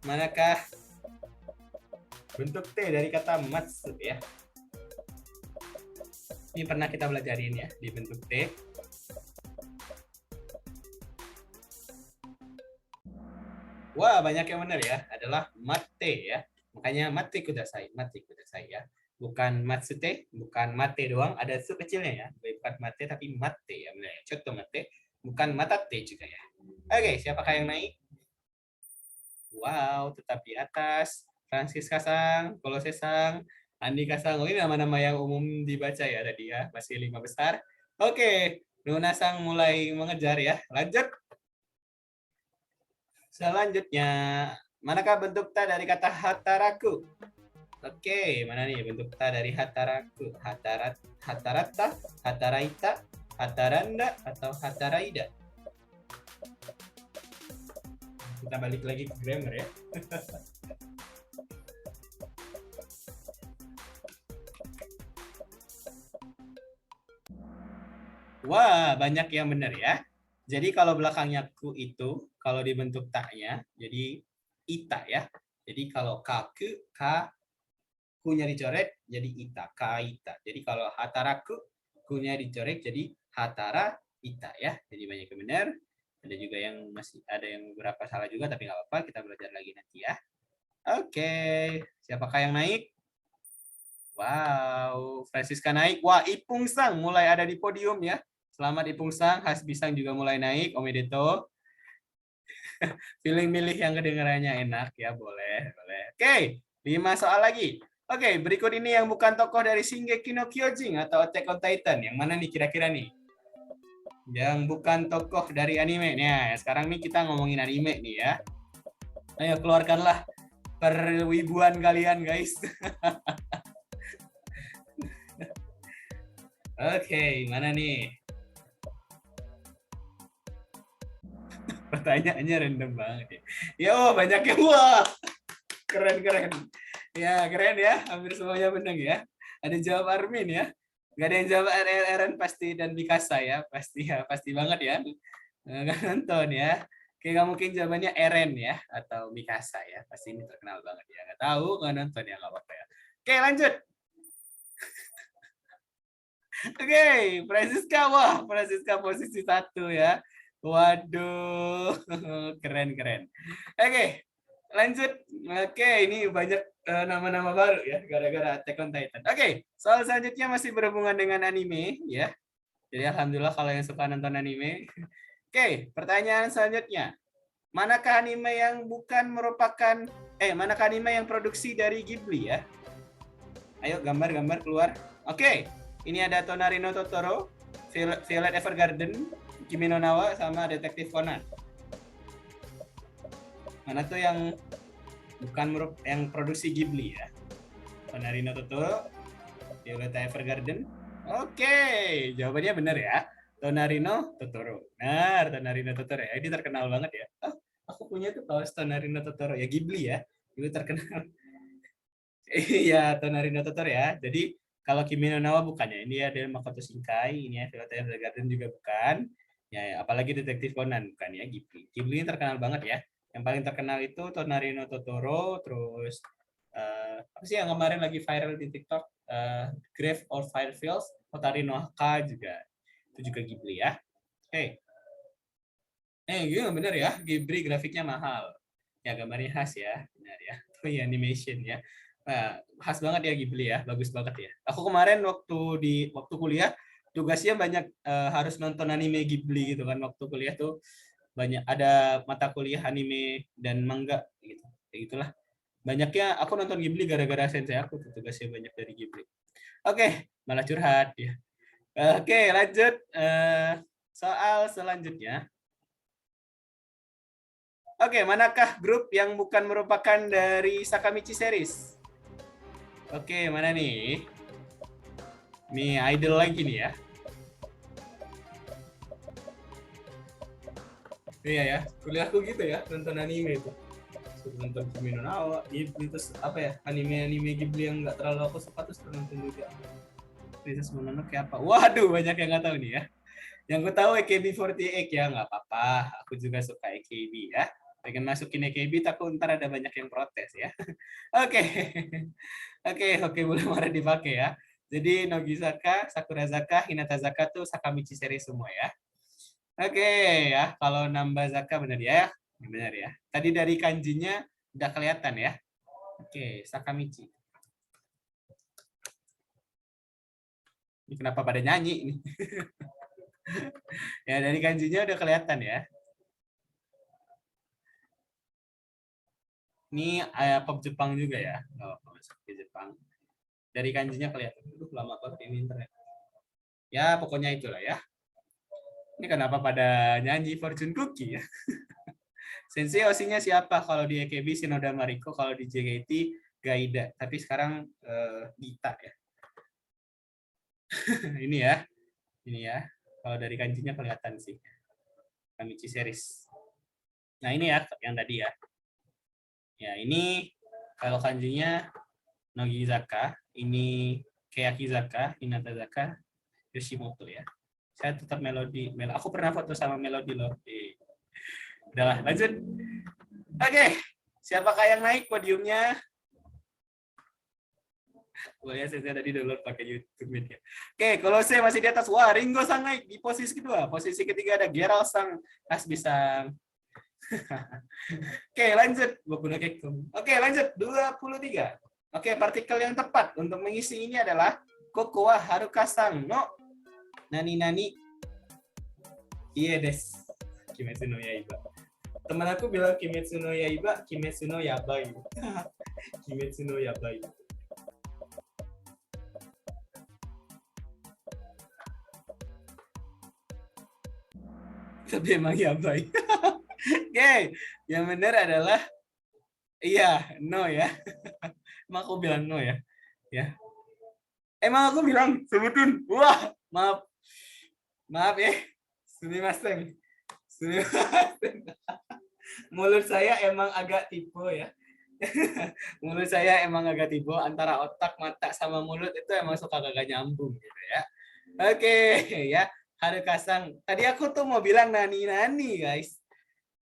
Manakah bentuk T dari kata matsu ya? Ini pernah kita belajarin ya di bentuk T. Wah, banyak yang benar ya. Adalah mate ya. Makanya mate kudasai ya. Bukan matsute, bukan mate doang, ada su kecilnya ya. Bukan mate tapi mate ya. Benar ya. Contoh mate, bukan matate juga ya. Oke, siapakah yang naik? Wow, tetap di atas. Francis Kasang, Kolo Sesang, Andi Kasang. Oh, ini nama-nama yang umum dibaca ya tadi ya. Masih 5 besar. Oke, Nuna Sang mulai mengejar ya. Lanjut. Selanjutnya, manakah bentuk ta dari kata hataraku? Oke, mana nih bentuk ta dari hataraku? Hatarata, hataraita, hataranda, atau hataraida? Kita balik lagi ke grammar ya. Wah, banyak yang benar ya. Jadi kalau belakangnya ku itu, kalau dibentuk taknya, jadi ita ya. Jadi kalau kaku, ku-nya dicoret, jadi ita, kaita. Jadi kalau hataraku, ku-nya dicoret, jadi hatara, ita ya. Jadi banyak yang benar. Ada juga yang masih ada yang beberapa salah juga, tapi nggak apa-apa. Kita belajar lagi nanti ya. Oke, siapakah yang naik? Wow, Francisca naik. Wah, Ipung Sang mulai ada di podium ya. Selamat Ipung Sang, Hasbi Sang juga mulai naik. Omedeto. Pilih milih yang kedengarannya enak ya, boleh, boleh. Oke, 5 soal lagi. Oke, berikut ini yang bukan tokoh dari Shingeki no Kyojin atau Attack on Titan. Yang mana nih kira-kira nih? Yang bukan tokoh dari anime. Nah, sekarang nih kita ngomongin anime nih ya. Ayo keluarkanlah perwibuan kalian, guys. Oke, mana nih? Pertanyaannya random banget ya. Yo, banyak yang wah. Keren. Ya, keren ya. Hampir semuanya benar ya. Ada jawab Armin ya. Gak ada yang jawab RRN pasti dan Mikasa ya. Pasti banget ya. Nggak nonton ya. Oke, nggak mungkin jawabannya Eren ya. Atau Mikasa ya. Pasti ini terkenal banget ya. Nggak tahu, nggak nonton ya. Nggak apa-apa ya. Oke, lanjut. Oke, Francisca. Wah, Francisca posisi 1 ya. Waduh, keren. Oke, lanjut. Oke, ini banyak nama-nama baru ya, gara-gara Attack on Titan. Oke, soal selanjutnya masih berhubungan dengan anime ya. Jadi alhamdulillah kalau yang suka nonton anime. Oke, pertanyaan selanjutnya. Manakah anime yang bukan merupakan manakah anime yang produksi dari Ghibli ya? Ayo gambar keluar. Oke, ini ada Tonari no Totoro, Violet Evergarden, Kimi no Na wa, sama Detektif Conan. Mana tuh yang bukan yang produksi Ghibli ya? Tonari no Totoro, Violet Evergarden. Oke, jawabannya benar ya. Tonari no Totoro. Benar, Tonari no Totoro ya. Ini terkenal banget ya. Oh, aku punya tuh kaos Tonari no Totoro ya, Ghibli ya. Itu terkenal. Iya, Tonari no Totoro ya. Jadi kalau Kimi no Na wa bukan ya. Ini ada Makoto Shinkai, ini ya Violet Evergarden juga bukan. Ya, apalagi Detektif Conan bukan ya, Ghibli. Ghibli ini terkenal banget ya. Yang paling terkenal itu Tonari no Totoro, terus apa sih yang kemarin lagi viral di TikTok? Grave of Fireflies, Hotaru no Haka juga. Itu juga Ghibli ya. Oke. Gitu benar ya. Ghibli grafiknya mahal. Ya, gambarnya khas ya. Benar ya. Oh ya, animation ya. Nah, khas banget ya Ghibli ya, bagus banget ya. Aku kemarin waktu kuliah tugasnya banyak harus nonton anime Ghibli gitu kan waktu kuliah tuh banyak ada mata kuliah anime dan manga gitu. Kayak gitulah. Banyaknya aku nonton Ghibli gara-gara sensei aku tuh, tugasnya banyak dari Ghibli. Oke, malah curhat ya. Oke, lanjut soal selanjutnya. Oke, manakah grup yang bukan merupakan dari Sakamichi series? Oke, mana nih? Nih, idol lagi nih ya. Iya ya, kuliahku gitu ya, nonton anime itu. Suruh nonton Kimi no Na wa, Ghibli, terus apa ya, anime-anime Ghibli yang nggak terlalu aku suka terus nonton juga. Princess Mononoke kayak apa? Waduh, banyak yang nggak tahu nih ya. Yang gue tahu AKB48 ya, nggak apa-apa. Aku juga suka AKB ya. Pengen masukin AKB, takut ntar ada banyak yang protes ya. Oke. Oke, boleh marah dipakai ya. Jadi Nogizaka, Sakurazaka, Hinatazaka tuh Sakamichi series semua ya. Oke ya, kalau nambah Zaka benar ya. Benar ya. Tadi dari kanjinya udah kelihatan ya. Oke, Sakamichi. Ini kenapa pada nyanyi nih? Ya, dari kanjinya udah kelihatan ya. Ini pop Jepang juga ya. Oh, masuk ke Jepang. Dari kanjinya kelihatan. Aduh, lama banget ini internet. Ya, pokoknya itulah ya. Ini kenapa pada nyanyi Fortune Cookie ya? Sensei Osinya siapa? Kalau di AKB Shinoda Mariko, kalau di JKT Gaida. Tapi sekarang Gita ya. Ini ya. Ini ya. Kalau dari kanjinya kelihatan sih. Kamichi series. Nah, ini ya yang tadi ya. Ya, ini kalau kanjinya Nogizaka, ini Keyakizaka, Hinatazaka, Yoshimoto ya. Saya tetap Melody. Aku pernah foto sama Melody loh. Udahlah, lanjut. Oke, siapakah yang naik podiumnya? Wah ya, saya tadi download pakai YouTube Media. Oke, kalau saya masih di atas. Wah, Ringo Sang naik di posisi kedua. Posisi ketiga ada Gerald Sang, Hasbi Sang. Oke, lanjut. Oke, lanjut. 23. Oke, partikel yang tepat untuk mengisi ini adalah Koko wa Haruka Sang no Nani Nani Iie desu. Kimetsu no Yaiba. Teman aku bilang Kimetsu no Yaiba, Kimetsu no Yabai. Kimetsu no Yabai. Tapi emang Yabai. Oke, yang benar adalah iya, no ya. Emang aku bilang no ya. Ya. Emang aku bilang sebetulnya. Wah, maaf. Maaf ya. Sumimasen. Mulut saya emang agak tipe ya. Mulut saya emang agak tipe antara otak, mata sama mulut itu emang suka kagak nyambung gitu ya. Oke, ya. Haruka Sang. Tadi aku tuh mau bilang nani guys.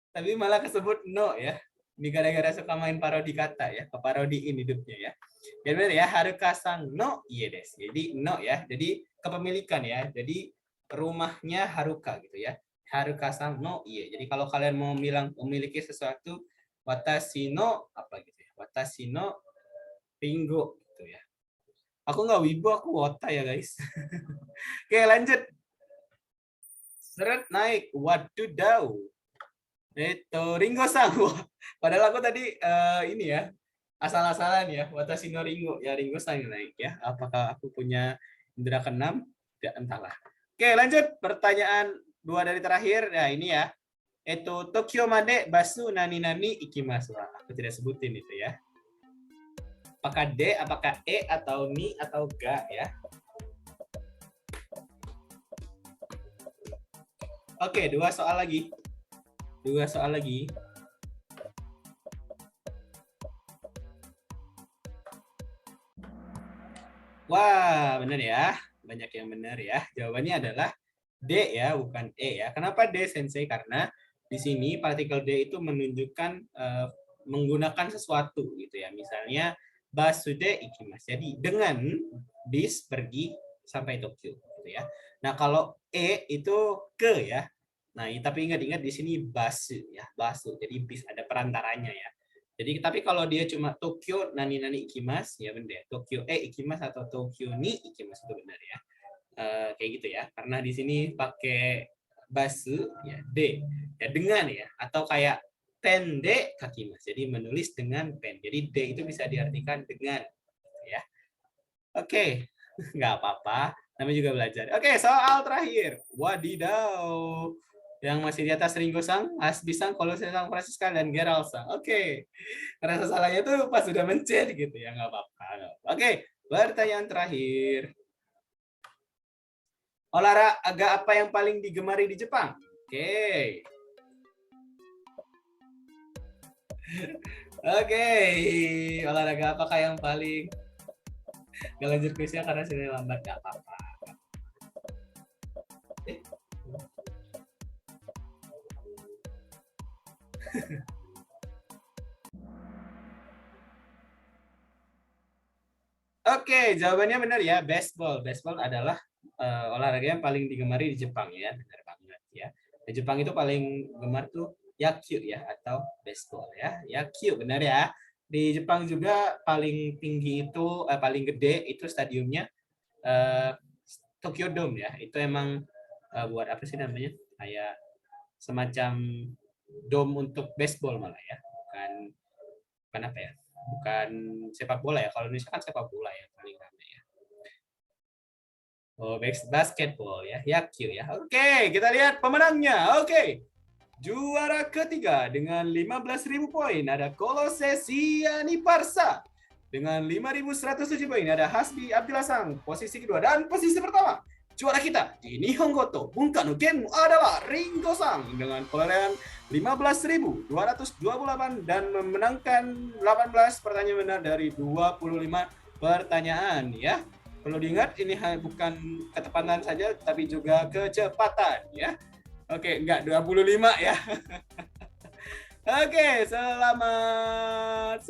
Tapi malah kesebut no ya. Ini gara-gara suka main parodi kata ya, keparodiin hidupnya ya. Jadi benar ya, Haruka Sang no iie desu. Jadi no ya. Jadi kepemilikan ya. Jadi rumahnya Haruka gitu ya. Haruka Sang no iie. Jadi kalau kalian mau bilang memiliki sesuatu, watashi no apa gitu ya. Watashi no ringo gitu ya. Aku nggak wibu, aku wota ya guys. Oke, lanjut. Seret naik. Wadidaw. Itu Ringo Sang. Padahal aku tadi ini ya asal-asalan ya. Watashi no Ringo. Ya Ringo Sang naik ya. Apakah aku punya indera keenam? Tidak, entahlah. Oke, lanjut. Pertanyaan 2 dari terakhir. Nah, ini ya. Itu Tokyo made basu nani nani ikimasu. Aku tidak sebutin itu ya. Apakah D, apakah E, atau ni, atau ga ya. Oke, 2 soal lagi. Wah, benar ya. Banyak yang benar ya. Jawabannya adalah D ya, bukan E ya. Kenapa D, Sensei? Karena di sini partikel D itu menunjukkan menggunakan sesuatu gitu ya. Misalnya basude ikimasu. Jadi dengan bis pergi sampai Tokyo gitu ya. Nah, kalau E itu ke ya. Nah, tapi ingat-ingat di sini basu ya, basu. Jadi bis ada perantaranya ya. Jadi tapi kalau dia cuma Tokyo nani nani ikimasu ya benar. Tokyo ikimasu atau Tokyo ni ikimasu itu benar ya. Kayak gitu ya. Karena di sini pakai basu, ya D. Ya dengan ya, atau kayak pen de kakimas. Jadi menulis dengan pen. Jadi D itu bisa diartikan dengan ya. Oke, nggak apa-apa. Namanya juga belajar. Oke, soal terakhir. Wadidaw. Yang masih di atas Ringo Sang, Hasbi Sang, Kolose Sang, Francisca, dan Gerald Sang. Oke. Rasa salahnya tuh pas sudah mencet gitu ya. Nggak apa-apa. Oke, pertanyaan terakhir. Olahraga apa yang paling digemari di Jepang? Oke. Oke. Olahraga apakah yang paling... Gak lanjut kuisnya karena sudah lambat. Gak apa-apa. Oke, jawabannya benar ya. Baseball. Baseball adalah olahraga yang paling digemari di Jepang ya. Benar banget ya. Di Jepang itu paling gemar tuh yakyu ya atau baseball ya. Yakyu benar ya. Di Jepang juga paling tinggi itu paling gede itu stadiumnya Tokyo Dome ya. Itu emang buat apa sih namanya? Kayak semacam dome untuk baseball malah ya. Bukan apa ya? Bukan sepak bola ya. Kalau Indonesia kan sepak bola ya paling ramai ya. Oh, basketball ya, Yakyu ya. Oke, kita lihat pemenangnya. Oke. Juara ketiga dengan 15.000 poin ada Kolose Siani Parsa. Dengan 5.107 poin ada Hasbi Abdillah Sang. Posisi kedua dan posisi pertama. Juara kita di Nihon Goto Bunkan Ken adalah Ringo Sang dengan perolehan 15.228 dan memenangkan 18 pertanyaan benar dari 25 pertanyaan ya. Perlu diingat ini bukan ketepatan saja tapi juga kecepatan ya. Oke, enggak 25 ya. Oke, selamat.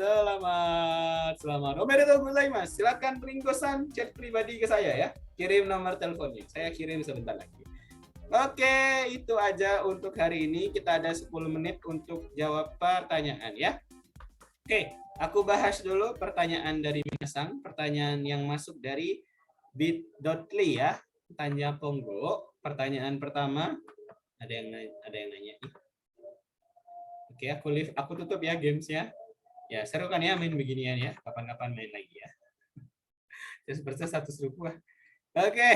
Omedetou gozaimasu. Silakan Ringo-san chat pribadi ke saya ya. Kirim nomor teleponnya. Saya kirim sebentar lagi. Oke, itu aja untuk hari ini. Kita ada 10 menit untuk jawab pertanyaan ya. Oke, aku bahas dulu pertanyaan dari Minasang. Pertanyaan yang masuk dari bit.ly ya. Tanya Ponggo. Pertanyaan pertama. Ada yang nanya. Oke, aku tutup ya gamesnya. Ya, seru kan ya main beginian ya. Kapan-kapan main lagi ya. Terus bersih 100.000. Oke.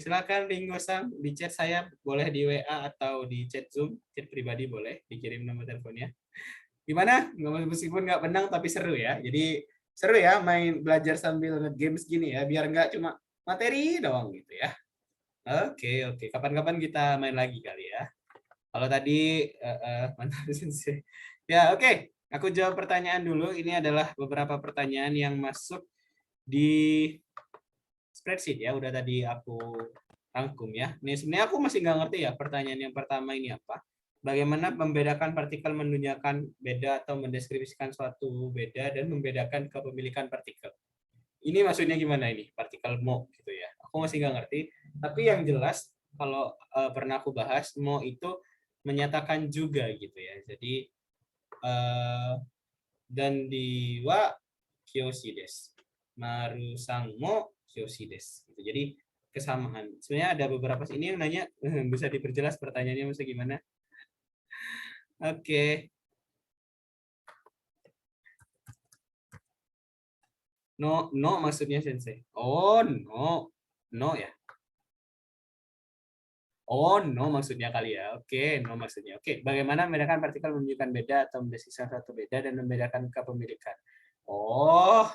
Silakan Ringo Sang di chat saya, boleh di WA atau di chat Zoom, chat pribadi boleh, dikirim nomor teleponnya. Gimana? Meskipun nggak menang tapi seru ya. Jadi seru ya main belajar sambil nge-games gini ya, biar nggak cuma materi doang gitu ya. Oke. Kapan-kapan kita main lagi kali ya. Kalau tadi mantap sensei. Ya, oke. Aku jawab pertanyaan dulu. Ini adalah beberapa pertanyaan yang masuk di spreadsheet ya. Udah tadi aku rangkum ya. Ini sebenarnya aku masih nggak ngerti ya pertanyaan yang pertama ini apa. Bagaimana membedakan partikel menunjukkan beda atau mendeskripsikan suatu beda dan membedakan kepemilikan partikel. Ini maksudnya gimana ini? Partikel Mo gitu ya. Aku masih nggak ngerti. Tapi yang jelas kalau pernah aku bahas, Mo itu menyatakan juga gitu ya. Jadi dan di wa kyoshi desu. Maru sang mo kyoshi desu. Gitu. Jadi kesamaan. Sebenarnya ada beberapa ini yang nanya bisa diperjelas pertanyaannya mesti gimana? Oke. No maksudnya sensei. Oh, no ya. Oh, no maksudnya kali ya. Oke, no maksudnya. Oke, bagaimana membedakan partikel menunjukkan beda atau mendeskripsikan satu beda dan membedakan kepemilikan? Oh,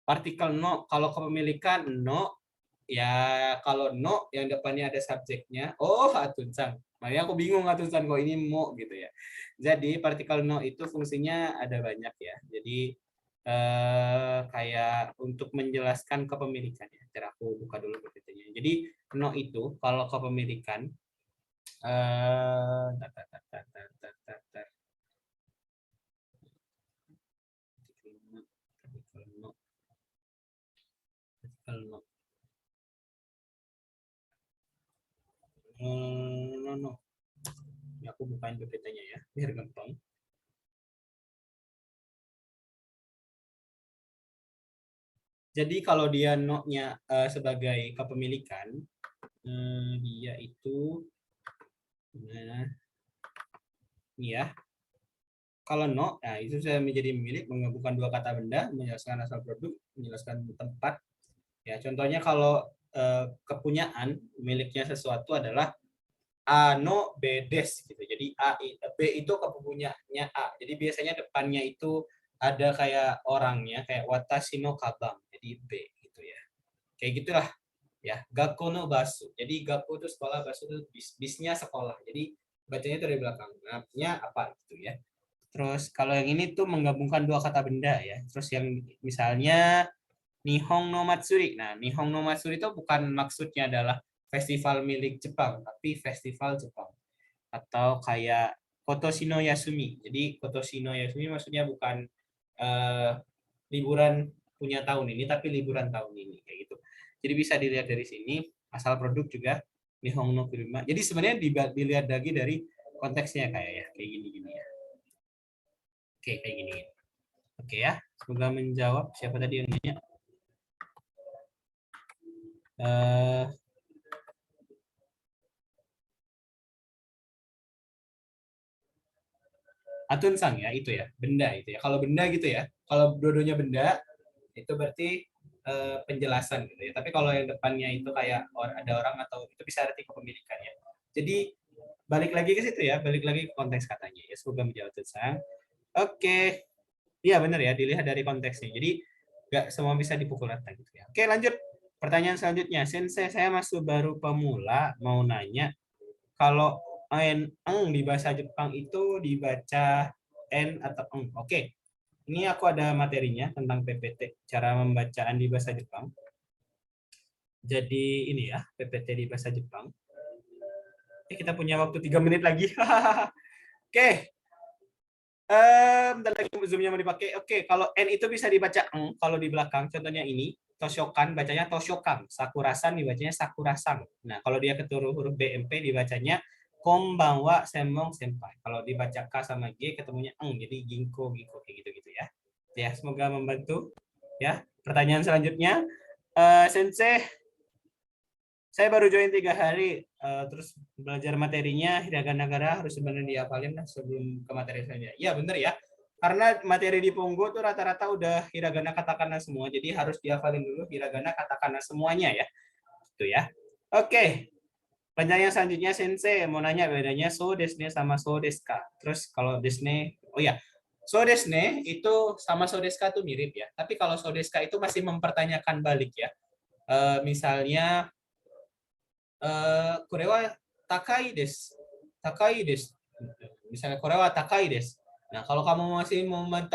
partikel no. Kalau kepemilikan no, ya kalau no yang depannya ada subjeknya. Oh, Atun-san. Makanya aku bingung Atun-san kok ini mo gitu ya. Jadi partikel no itu fungsinya ada banyak ya. Jadi kayak untuk menjelaskan kepemilikannya. Cara aku buka dulu PPT-nya. Jadi no itu kalau kepemilikan no. Ini aku bukain PPT-nya ya, biar gampang. Jadi kalau dia no-nya sebagai kepemilikan, Dia itu, nah, ini ya. Kalau no, nah itu sudah menjadi milik, menggabungkan dua kata benda, menjelaskan asal produk, menjelaskan tempat. Ya, contohnya kalau kepunyaan miliknya sesuatu adalah A no B des gitu. Jadi B itu kepunyaannya A. Jadi biasanya depannya itu ada kayak orangnya, kayak watashi no kabang. Jadi B gitu ya. Kayak gitulah ya. Gakko no basu. Jadi gakko itu sekolah, basu itu bisnya sekolah. Jadi bacanya itu dari belakang. Artinya apa gitu ya. Terus kalau yang ini tuh menggabungkan dua kata benda ya. Terus yang misalnya Nihon no Matsuri. Nah, Nihon no Matsuri itu bukan maksudnya adalah festival milik Jepang, tapi festival Jepang. Atau kayak Kotoshi no Yasumi. Jadi Kotoshi no Yasumi maksudnya bukan eh, liburan punya tahun ini, tapi liburan tahun ini kayak gitu. Jadi bisa dilihat dari sini. Asal produk juga Nihon no Kurima. Jadi sebenarnya dilihat lagi dari konteksnya kayak ya, kayak gini-gini ya. Oke, kayak gini. Oke ya, semoga menjawab. Siapa tadi yang nanya? Eh, Atun sang ya, itu ya, benda itu ya. Kalau benda gitu ya, kalau dua-duanya benda, itu berarti penjelasan gitu ya. Tapi kalau yang depannya itu kayak ada orang atau itu bisa arti kepemilikan ya. Jadi balik lagi ke situ ya, balik lagi ke konteks katanya ya. Semoga menjawab Atun sang. Oke, iya benar ya, dilihat dari konteksnya. Jadi nggak semua bisa dipukul rata gitu ya. Oke, lanjut. Pertanyaan selanjutnya, Sensei saya masih baru pemula, mau nanya kalau eng di bahasa Jepang itu dibaca n atau eng. Oke, ini aku ada materinya tentang PPT, cara pembacaan di bahasa Jepang. Jadi ini ya, PPT di bahasa Jepang. Kita punya waktu 3 menit lagi. Oke, bentar lagi zoomnya mau dipakai. Oke, kalau N itu bisa dibaca eng, kalau di belakang, contohnya ini, Toshokan bacanya Toshokan, Sakurasan dibacanya Sakurasang. Nah, kalau dia keturu huruf BMP dibacanya Konbanwa Senmong Senpai. Kalau dibaca K sama G ketemunya eng, jadi Ginko, Ginko kayak gitu-gitu ya. Ya, semoga membantu. Ya, pertanyaan selanjutnya, Sensei, saya baru join 3 hari, terus belajar materinya hiragana gara harus sebenarnya dihafalin lah sebelum ke materi selanjutnya. Iya bener ya, karena materi di Ponggo tuh rata-rata udah hiragana katakana semua, jadi harus dihafalin dulu hiragana katakana semuanya ya. Itu ya. Oke, pertanyaan selanjutnya Sensei mau nanya bedanya so desne sama so deska. Terus kalau desne, oh ya, so desne itu sama so deska tuh mirip ya. Tapi kalau so deska itu masih mempertanyakan balik ya. Misalnya これは高いです。高いです. Misalnya Korea takai des. Nah, kalau kamu masih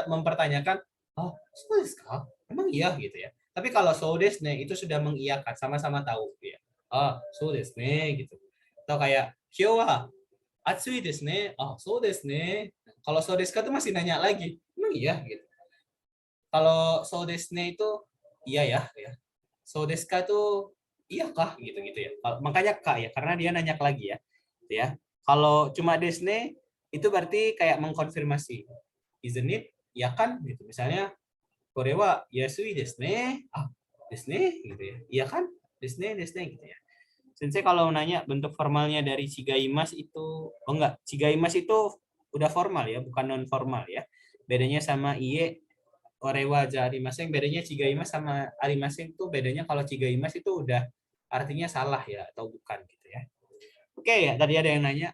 mempertanyakan, oh, so desu ka? Emang iya gitu ya. Tapi kalau so desu ne itu sudah mengiyakan, sama-sama tahu gitu ya. Oh, so desu ne gitu. Atau kayak kyou wa atsui desu ne. Oh, so desu ne. Kalau so desu ka itu masih nanya lagi. Emang iya gitu. Kalau so desu ne itu iya ya, ya. So desu ka itu iya kah gitu-gitu ya. Makanya kak ya, karena dia nanya lagi ya. Gitu ya. Kalau cuma desne itu berarti kayak mengkonfirmasi. Isn't it? Ya kan gitu. Misalnya korewa yasui desne. Ah, desne gitu ya. Iya kan? Desne desne gitu ya. Sensei kalau nanya bentuk formalnya dari chigaimas itu, oh enggak, chigaimas itu udah formal ya, bukan non formal ya. Bedanya sama iye Orewa aja arimasen, bedanya Chigaimas sama arimasen itu bedanya kalau Chigaimas itu udah artinya salah ya atau bukan gitu ya. Oke ya, tadi ada yang nanya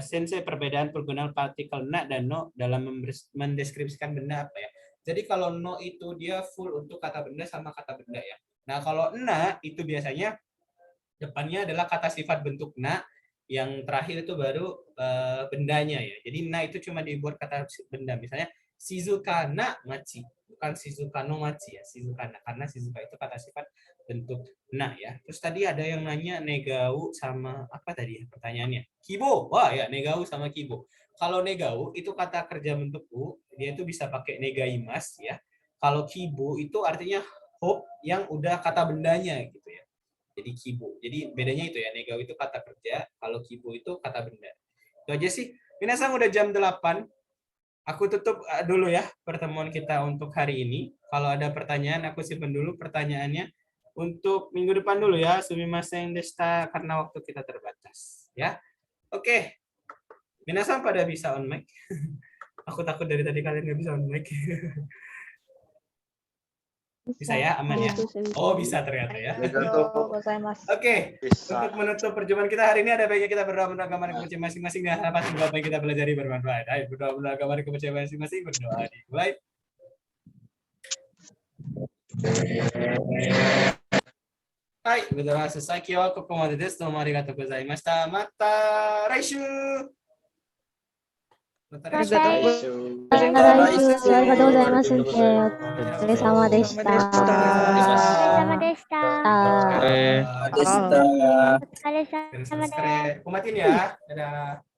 Sensei perbedaan penggunaan partikel na dan no dalam mendeskripsikan benda apa ya. Jadi kalau no itu dia full untuk kata benda sama kata benda ya. Nah kalau na itu biasanya depannya adalah kata sifat bentuk na, yang terakhir itu baru bendanya ya. Jadi na itu cuma dibuat kata benda. Misalnya Shizuka na machi, bukan Shizuka no machi ya, Shizuka na, karena Shizuka itu kata sifat bentuk na ya. Terus tadi ada yang nanya negau sama apa tadi ya pertanyaannya? Kibo. Wah ya, negau sama kibo. Kalau negau itu kata kerja bentuk u, dia itu bisa pakai negaimas ya. Kalau kibo itu artinya hope yang udah kata bendanya gitu ya. Jadi kibo. Jadi bedanya itu ya, negau itu kata kerja, kalau kibo itu kata benda. Itu aja sih. Minasan udah jam 8. Aku tutup dulu ya pertemuan kita untuk hari ini. Kalau ada pertanyaan, aku simpan dulu pertanyaannya. untuk minggu depan dulu ya, sumimasen deshita karena waktu kita terbatas ya. Oke. Minasan pada bisa on mic. Aku takut dari tadi kalian nggak bisa on mic. Bisa ya, aman ya? Oh, bisa ternyata ya. Oke, untuk menutup perjumpaan kita hari ini ada baiknya kita berdoa agama dan kepercayaan masing-masing dan harapan semoga apa yang kita pelajari bermanfaat. Ayo berdoa agama dan kepercayaan masing-masing, berdoa dimulai. Hai, berdoa selesai. Kyo kokomade desu. Domo arigatou gozaimashita. Mata laishu. Mata laishu. また来週ありがとうございます。お疲れ様でした。お疲れ様でした。あーお疲れ様でした。 Kumatin ya. Dadah.